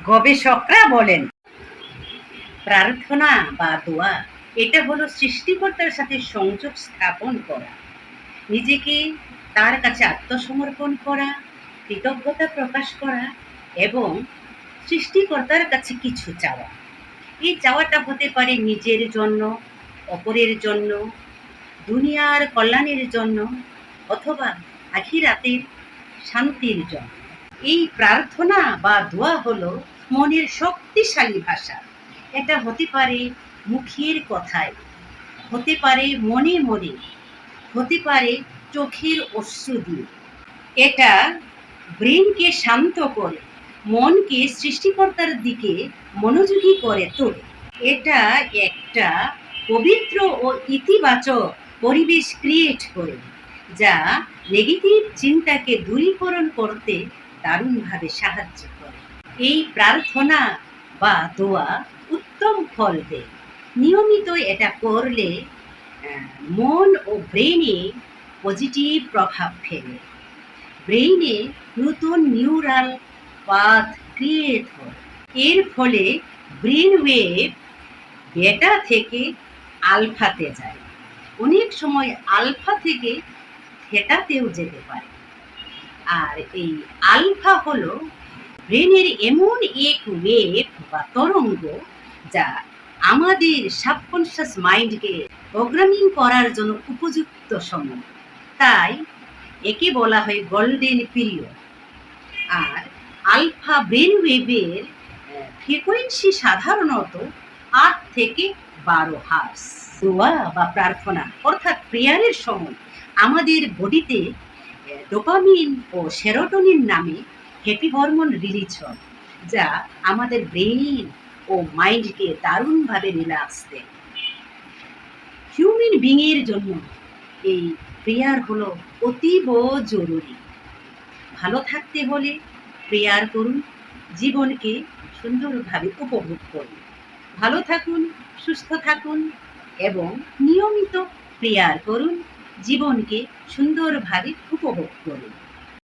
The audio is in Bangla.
গবেষকরা বলেন প্রার্থনা বা দোয়া এটা হলো সৃষ্টিকর্তার সাথে সংযোগ স্থাপন করা, নিজেকে তার কাছে আত্মসমর্পণ করা, কৃতজ্ঞতা প্রকাশ করা এবং সৃষ্টিকর্তার কাছে কিছু চাওয়া। এই চাওয়াটা হতে পারে নিজের জন্য, অপরের জন্য, দুনিয়ার কল্যাণের জন্য অথবা আখিরাতের শান্তির জন্য। এই প্রার্থনা বা দোয়া হলো মনের শক্তিশালী ভাষা। এটা হতে পারে মুখের কথায়, হতে পারে মনে মনে, হতে পারে চোখের অশ্রু দিয়ে। এটা ব্রেনকে শান্ত করে, মনকে সৃষ্টিকর্তার দিকে মনোযোগী করে তোলে। এটা একটা পবিত্র ও ইতিবাচক পরিবেশ ক্রিয়েট করে, যা নেগেটিভ চিন্তাকে দূরীকরণ করতে দারুণভাবে সাহায্য করে। এই প্রার্থনা বা দোয়া উত্তম ফল দেয়। নিয়মিত এটা করলে মন ও ব্রেনে পজিটিভ প্রভাব ফেলে। ব্রেইনে নতুন নিউরাল পাথ ক্রিয়েট হয়। এর ফলে ব্রেন ওয়েভ বেটা থেকে আলফাতে যায়। অনেক সময় আলফা থেকে থেটাতেও যেতে পারে। আর এই আলফা হলো ব্রেনের এমন এক ওয়েভ বা তরঙ্গ যা আমাদের সাবকনশিয়াস মাইন্ডকে প্রোগ্রামিং করার জন্য উপযুক্ত সময়। তাই একে বলা হয় গোল্ডেন পিরিয়ড। আর আলফা ব্রেন ওয়েভের ফ্রিকোয়েন্সি সাধারণত 8 থেকে 12 হার্টজ। দোয়া বা প্রার্থনা অর্থাৎ প্রেয়ারের সময় আমাদের বডিতে ডোপামিন ও সেরোটোনিন নামে হ্যাপি হরমোন রিলিজ হয়, যা আমাদের ব্রেইন ও মাইন্ডকে দারুণভাবে রিল্যাক্স দেয়। হিউম্যান বিংয়ের জন্য এই প্রেয়ার হলো অতীব জরুরি। ভালো থাকতে হলে প্রেয়ার করুন, জীবনকে সুন্দরভাবে উপভোগ করুন। ভালো থাকুন, সুস্থ থাকুন এবং নিয়মিত প্রেয়ার করুন, জীবনকে সুন্দরভাবে উপভোগ করুন।